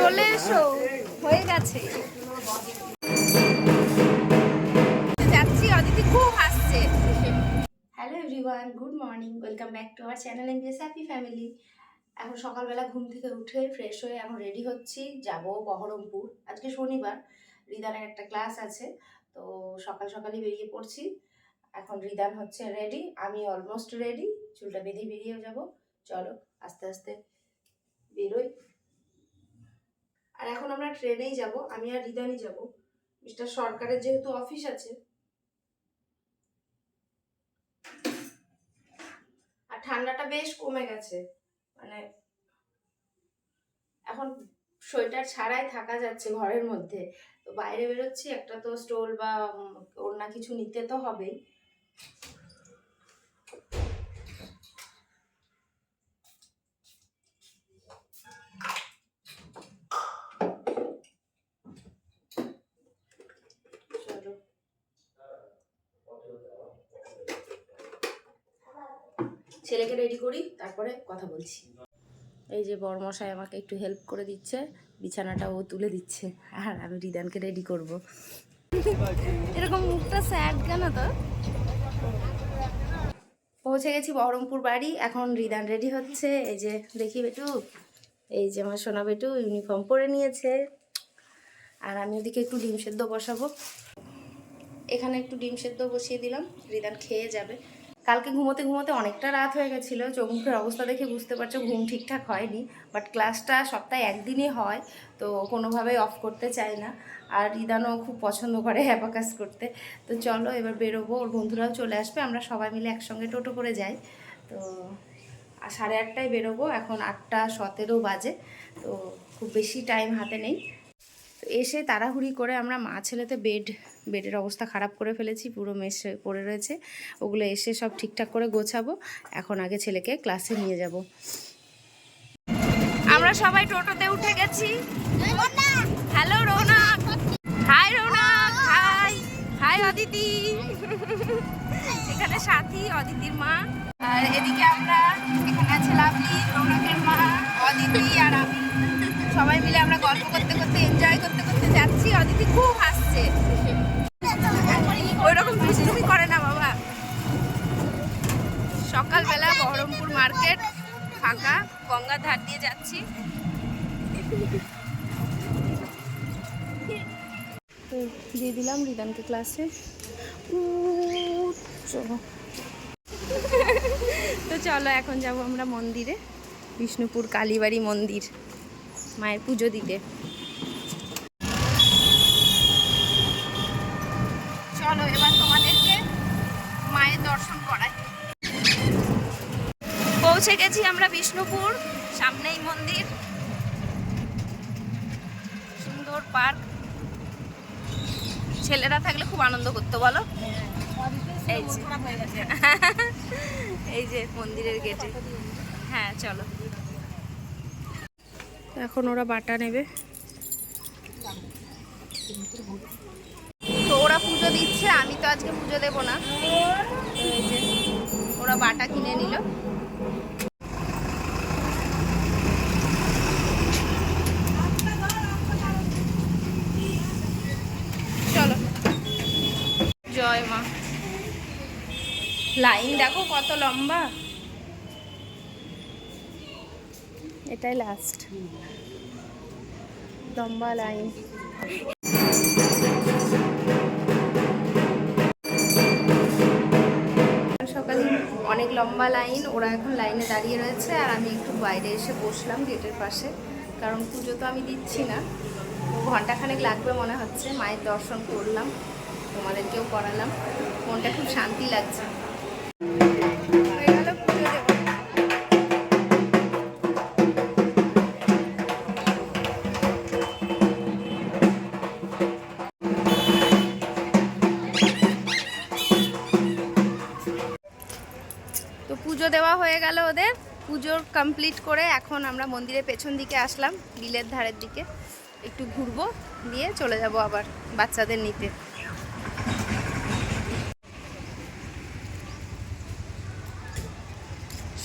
চলে এসো, হয়ে গেছে। যাচ্ছি, অদিতি খুব হাসছে। Hello everyone, good morning, welcome back to our channel MBS happy family. এখন সকালবেলা ঘুম থেকে উঠে ফ্রেশ হয়ে এখন রেডি হচ্ছি, যাব বহরমপুর। আজকে শনিবার, রিদানের একটা ক্লাস আছে, তো সকাল সকালই বেরিয়ে পড়ছি। এখন রিদান হচ্ছে রেডি, আমি অলমোস্ট রেডি, চুলটা বেঁধে বেরিয়ে যাব। চলো আস্তে আস্তে বেরোই। আর এখন আমরা ট্রেনেই যাব, আমি আর রিদানই যাব। মিস্টার সরকারের যেহেতু অফিস আছে, আর ঠান্ডাটা বেশ কমে গেছে, মানে এখন সোয়েটার ছাড়াই থাকা যাচ্ছে ঘরের মধ্যে। তো বাইরে বেরোচ্ছি, একটা তো স্টোল বা ওড়না কিছু নিতে তো হবেই। চলো ছেলেকে রেডি করি, তারপরে কথা বলছি। এই যে বড়মশাই আমাকে একটু হেল্প করে দিচ্ছে, বিছানাটা ও তুলে দিচ্ছে, আর আমি রিদানকে রেডি করব। এরকম মুখটা স্যাড কেন তো? পৌঁছে গেছি বহরমপুর বাড়ি, এখন রিদান রেডি হচ্ছে। এই যে দেখি বেটু, এই যে আমার সোনা বেটু ইউনিফর্ম পরে নিয়েছে। আর আমি ওদিকে একটু ডিম সেদ্ধ বসাবো, এখানে একটু ডিম সেদ্ধ বসিয়ে দিলাম, রিদান খেয়ে যাবে। কালকে ঘুমোতে ঘুমোতে অনেকটা রাত হয়ে গেছিলো, চোখ মুখের অবস্থা দেখে বুঝতে পারছো ঘুম ঠিকঠাক হয়নি। বাট ক্লাসটা সপ্তাহে একদিনই হয়, তো কোনোভাবেই অফ করতে চায় না। আর রিদানও খুব পছন্দ করে অ্যাবাকাস করতে। তো চলো এবার বেরোবো, ওর বন্ধুরাও চলে আসবে, আমরা সবাই মিলে একসঙ্গে টোটো করে যাই। তো 8:30টায় বেরোবো, এখন 8:17 বাজে, তো খুব বেশি টাইম হাতে নেই। তো এসে তাড়াহুড়ি করে আমরা মা ছেলেতে বেডের অবস্থা খারাপ করে ফেলেছি, পুরো মেশ পড়ে রয়েছে, ওগুলো এসে সব ঠিকঠাক করে গোছাবো। এখন আগে ছেলেকে ক্লাসে নিয়ে যাব। আমরা সবাই টোটোতে উঠে গেছি। Hello Rounak, hi Rounak, hi hi Aditi, এখানে সাথী অদিতির মা, আর এদিকে আমরা, এখানে আছে লাভলি, রৌনকের মা, অদিতি আর আমি। সবাই মিলে আমরা গল্প করতে করতে এনজয় করতে করতে যাচ্ছি। অদিতি খুব হাসছে, ওইরকম দুষ্টুমি করে না বাবা। সকালবেলা বহরমপুর মার্কেট ফাঁকা, গঙ্গার ধার দিয়ে যাচ্ছি। তো দিয়ে দিলাম রিদানকে ক্লাসে। তো চলো এখন যাব আমরা মন্দিরে, বিষ্ণুপুর কালীবাড়ি মন্দির, মায়ের পুজো দিতে। চলো এবার তোমাদেরকে মায়ের দর্শন করাই। পৌঁছে গেছি আমরা বিষ্ণুপুর, সামনেই মন্দির, সুন্দর পার্ক। ছেলেরা থাকলে খুব আনন্দ করতো বলো। এই যে মন্দিরের গেটে, হ্যাঁ চলো। এখন ওরা বাটা নেবে, তো ওরা পুজো দিচ্ছে, আমি তো আজকে পুজো দেবো না। এই যে ওরা বাটা কিনে নিল। চলো, জয় মা। লাইন দেখো কত লম্বা, এটাই লাস্ট, লম্বা লাইন। সকালে অনেক লম্বা লাইন, ওরা এখন লাইনে দাঁড়িয়ে রয়েছে, আর আমি একটু বাইরে এসে বসলাম গেটের পাশে, কারণ পুজো তো আমি দিচ্ছি না, ঘন্টাখানেক লাগবে মনে হচ্ছে। মায়ের দর্শন করলাম, তোমাদেরকেও করালাম, মনটা খুব শান্তি লাগছে। তো পুজো দেওয়া হয়ে গেল ওদের, পুজোর কমপ্লিট করে এখন আমরা মন্দিরের পেছন দিকে আসলাম, বিলের ধারের দিকে একটু ঘুরবো, দিয়ে চলে যাব আবার বাচ্চাদের নিতে।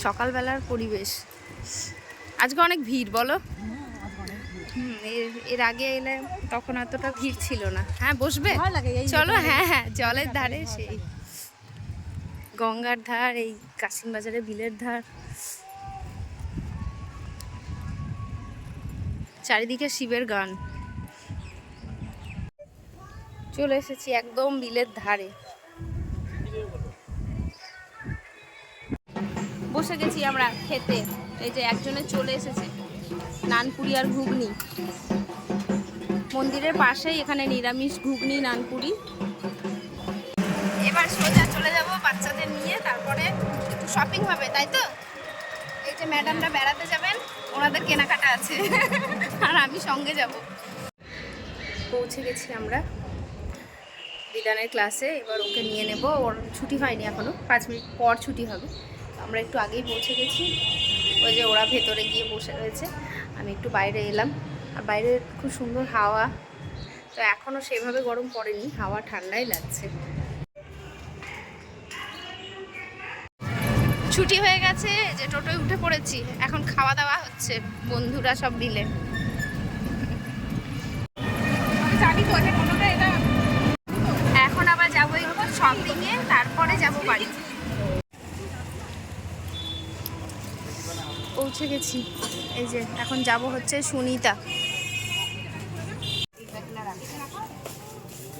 সকালবেলার পরিবেশ, আজকে অনেক ভিড় বলো। এর আগে এলে তখন এতটা ভিড় ছিল না। হ্যাঁ বসবে, চলো। হ্যাঁ হ্যাঁ, জলের ধারে সেই গঙ্গার ধার, এই কাশিম বাজারে বিলের ধার, চারিদিকে শিবের গান। চলে এসেছি একদম বিলের ধারে, বসে গেছি আমরা খেতে। এই যে একজনের চলে এসেছে নানপুরি আর ঘুগনি, মন্দিরের পাশেই এখানে নিরামিষ ঘুগনি নানপুরি। এবার সোজা চলে যাব বাচ্চাদের নিয়ে, তারপরে একটু শপিং হবে, তাই তো? এই যে ম্যাডামরা বেড়াতে যাবেন, ওনাদের কেনাকাটা আছে আর আমি সঙ্গে যাব। পৌঁছে গেছি আমরা বিধানের ক্লাসে, এবার ওকে নিয়ে নেব। ওর ছুটি হয়নি এখনও, 5 মিনিট পর ছুটি হবে। আমরা একটু আগেই পৌঁছে গেছি। ওই যে ওরা ভেতরে গিয়ে বসে রয়েছে, আমি একটু বাইরে এলাম। আর বাইরে খুব সুন্দর হাওয়া, তো এখনও সেভাবে গরম পড়েনি, হাওয়া ঠান্ডাই লাগছে। ছুটি হয়ে গেছে, যে টোটোয় উঠে পড়েছি, এখন খাওয়া দাওয়া হচ্ছে বন্ধুরা সব মিলে। এখন আবার যাবো একটু শপিংয়ে, তারপরে যাবো বাড়ি। পৌঁছে গেছি, এই যে এখন যাব হচ্ছে সুনিতা।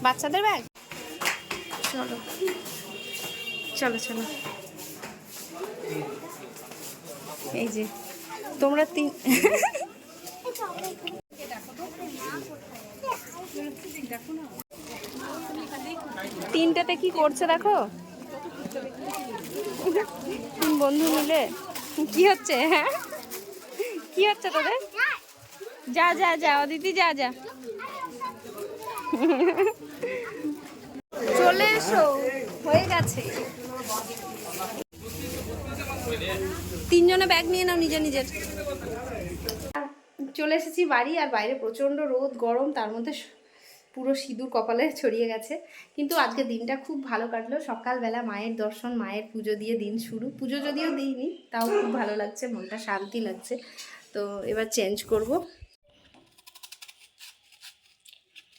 বাচ্চাদের ব্যাগ, চলো চলো চলো। এই যে তোমরা তিনটাতে কি করছে দেখো, 3 বন্ধু মিলে কি হচ্ছে। হ্যাঁ কি হচ্ছে তোদের? যা যা যা অদিতি, যা যা, চলে এসো, হয়ে গেছে। 3 জনে ব্যাগ নিয়ে নাও নিজের নিজের। চলে এসেছি বাড়ি, আর বাইরে প্রচণ্ড রোদ গরম, তার মধ্যে পুরো সিঁদুর কপালে ছড়িয়ে গেছে। কিন্তু আজকে দিনটা খুব ভালো কাটলো। সকালবেলা মায়ের দর্শন, মায়ের পুজো দিয়ে দিন শুরু। পুজো যদিও দিইনি, তাও খুব ভালো লাগছে, মনটা শান্তি লাগছে। তো এবার চেঞ্জ করব।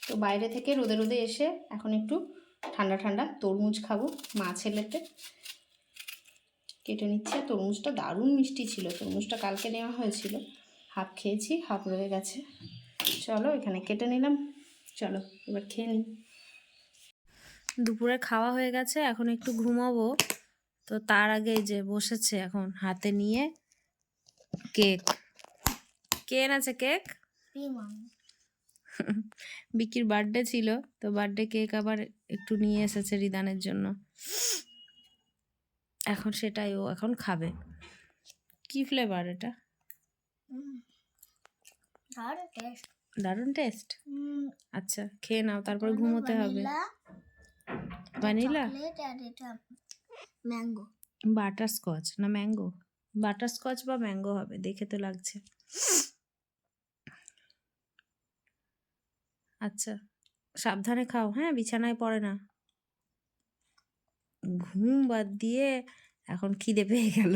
তো বাইরে থেকে রোদে রোদে এসে এখন একটু ঠান্ডা ঠান্ডা তরমুজ খাবো। মা ছেলেতে কেটে নিচ্ছে। তরমুজটা দারুণ মিষ্টি ছিল, তরমুজটা কালকে নেওয়া হয়েছিল, হাফ খেয়েছি, হাফ রয়ে গেছে। চলো এখানে কেটে নিলাম, চলো এবার খেয়ে নিই। দুপুরে খাওয়া হয়ে গেছে, এখন একটু ঘুমাবো। তো তার আগে যে বসেছে এখন হাতে নিয়ে কেক। কে এনেছে কেক? বিকির বার্থডে ছিল, তো বার্থডে কেক আবার একটু নিয়ে এসেছে রিদানের জন্য। এখন সেটাই ও এখন খাবে। কি ফ্লেভার এটা? দারুণ টেস্ট। আচ্ছা খেয়ে নাও, তারপর ঘুমোতে হবে। ভ্যানিলা, ম্যাঙ্গো, বাটারস্কচ না ম্যাঙ্গো? বাটারস্কচ বা ম্যাঙ্গো হবে, দেখে তো লাগছে। আচ্ছা সাবধানে খাও, হ্যাঁ, বিছানায় পড়ে না। ঘুম বাদ দিয়ে এখন খিদে পেয়ে গেল।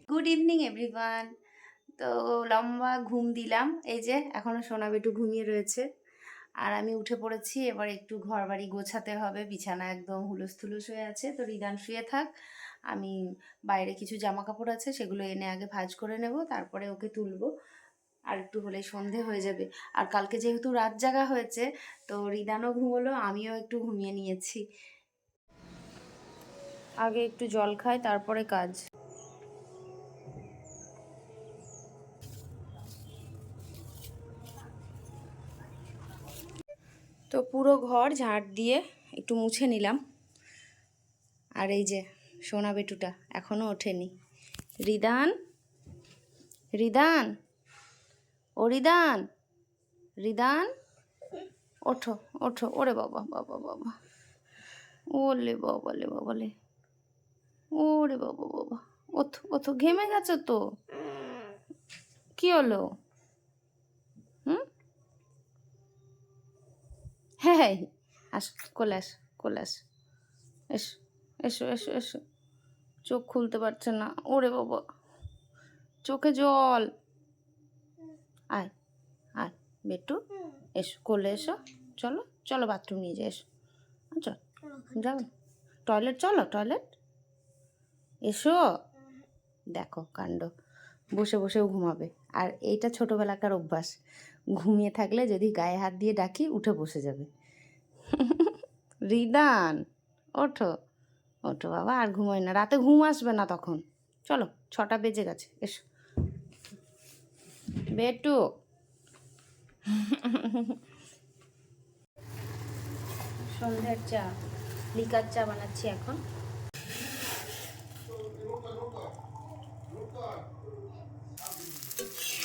Good evening everyone. তো লম্বা ঘুম দিলাম, এই যে এখনও সোনা বেটু ঘুমিয়ে রয়েছে, আর আমি উঠে পড়েছি। এবার একটু ঘর বাড়ি গোছাতে হবে, বিছানা একদম হুলুস থুলুস হয়ে আছে। তো রিদান শুয়ে থাক, আমি বাইরে কিছু জামা কাপড় আছে সেগুলো এনে আগে ভাঁজ করে নেব, তারপরে ওকে তুলবো। আর একটু হলে সন্ধে হয়ে যাবে। আর কালকে যেহেতু রাত জাগা হয়েছে, তো রিদানও ঘুমোলো, আমিও একটু ঘুমিয়ে নিয়েছি। আগে একটু জল খাই, তারপরে কাজ। তো পুরো ঘর ঝাড় দিয়ে একটু মুছে নিলাম। আর এই যে সোনা বেটুটা এখনও ওঠেনি। রিদান, রিদান, ও রিদান, রিদান, ওঠো ওঠো। ওরে বাবা বাবা বাবা, ওলে বাবা লে বাবা লে, ওরে বাবা বাবা, ওঠো ওঠো, ঘেমে গেছো তো। কি হলো? হুম, হ্যাঁ হ্যাঁ, আস, কোলে আস, কোলে আস, এসো এসো এসো এসো। চোখ খুলতে পারছে না, ওরে বাবা, চোখে জল। আয় আয় বেটু, এসো কোলে এসো, চলো চলো বাথরুম নিয়ে যাই, এসো চল যাবে, টয়লেট চলো টয়লেট, এসো। দেখো কাণ্ড, বসে বসেও ঘুমাবে। আর এইটা ছোটোবেলাকার অভ্যাস, ঘুমিয়ে থাকলে যদি গায়ে হাত দিয়ে ডাকি উঠে বসে যাবে। রিদান ওঠো, ওঠো বাবা, আর ঘুমোয় না, রাতে ঘুম আসবে না তখন। চলো 6টা বেজে গেছে, এসো বেটু। সন্ধ্যার চা, লিকার চা বানাচ্ছি এখন।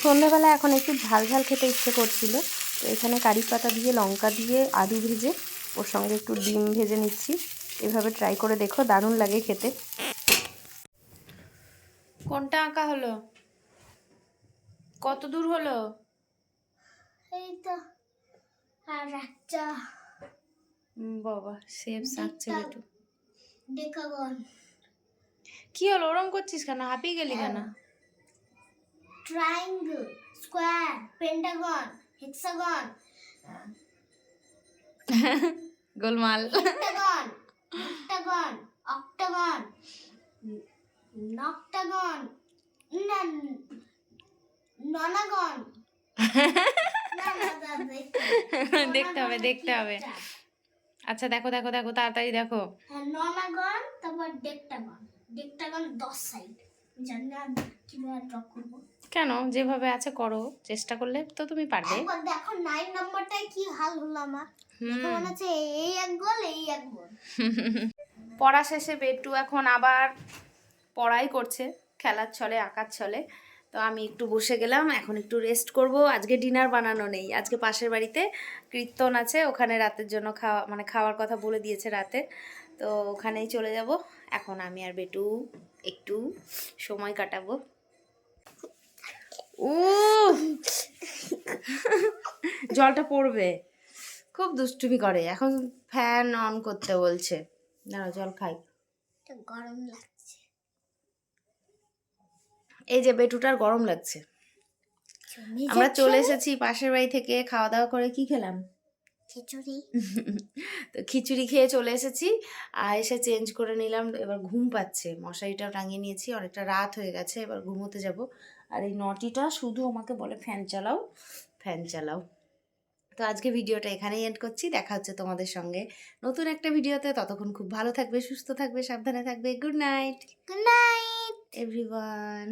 সন্ধ্যাবেলা এখন একটু ঝাল ঝাল খেতে ইচ্ছে করছিল, তো এখানে কারি পাতা দিয়ে লঙ্কা দিয়ে আলু ভেজে ওর সঙ্গে একটু ডিম ভেজে নিচ্ছি। এভাবে ট্রাই করে দেখো, দারুণ লাগে খেতে। কোনটা আঁকা হলো, কত দূর হলো? এই তো আর একটা বাবা শেপ আঁকছে বেটু। ডেকাগন, কি হলো, ওরম করছিস কেন, হাঁপিয়ে গেলি কেন? ট্রায়াঙ্গেল, স্কোয়ার, পেন্টাগন, হেক্সাগন, গোলমাল। হেক্টাগন, হেক্টাগন, অক্টাগন, নক্টাগন, ননাগন। দেখতে হবে দেখতে হবে। আচ্ছা দেখো দেখো দেখো তাড়াতাড়ি দেখো। ননাগন, তারপর ডেক্টাগন। ডেক্টাগন 10 সাইড। জানি না কিভাবে ড্র করব। কেন, যেভাবে আছে করো, চেষ্টা করলে তো তুমি পারবে। একবার দেখো 9 নম্বরটায় কি হাল হলো আমার। দেখো মনে হচ্ছে এই এক গোল, এই এক গোল। পড়া শেষে বেটু এখন আবার পড়াই করছে, খেলার ছলে আঁকার ছলে। তো আমি একটু বসে গেলাম, এখন একটু রেস্ট করব। আজকে ডিনার বানানো নেই, আজকে পাশের বাড়িতে কীর্তন আছে, ওখানে রাতের জন্য খাওয়ার কথা বলে দিয়েছে রাতে, তো ওখানেই চলে যাব। এখন আমি আর বেটু একটু সময় কাটাবো। ও জলটা পড়বে, খুব দুষ্টুমি করে, এখন ফ্যান অন করতে বলছে। দাঁড়াও জল খাই। গরম লাগছে। এই যে বেটুটার গরম লাগছে। আমরা চলে এসেছি পাশের বাড়ি থেকে, খাওয়া দাওয়া করে কি খেলাম, খিচুড়ি। তো খিচুড়ি খেয়ে চলে এসেছি, আর এসে চেঞ্জ করে নিলাম। এবার ঘুম পাচ্ছে, মশারিটাও টাঙিয়ে নিয়েছি, অনেকটা রাত হয়ে গেছে, এবার ঘুমোতে যাব। আর এই নটিটা শুধু আমাকে বলে ফ্যান চালাও ফ্যান চালাও। তো আজকে ভিডিওটা এখানেই এন্ড করছি, দেখা হচ্ছে তোমাদের সঙ্গে নতুন একটা ভিডিওতে। ততক্ষণ খুব ভালো থাকবে, সুস্থ থাকবে, সাবধানে থাকবে। Good night good night everyone.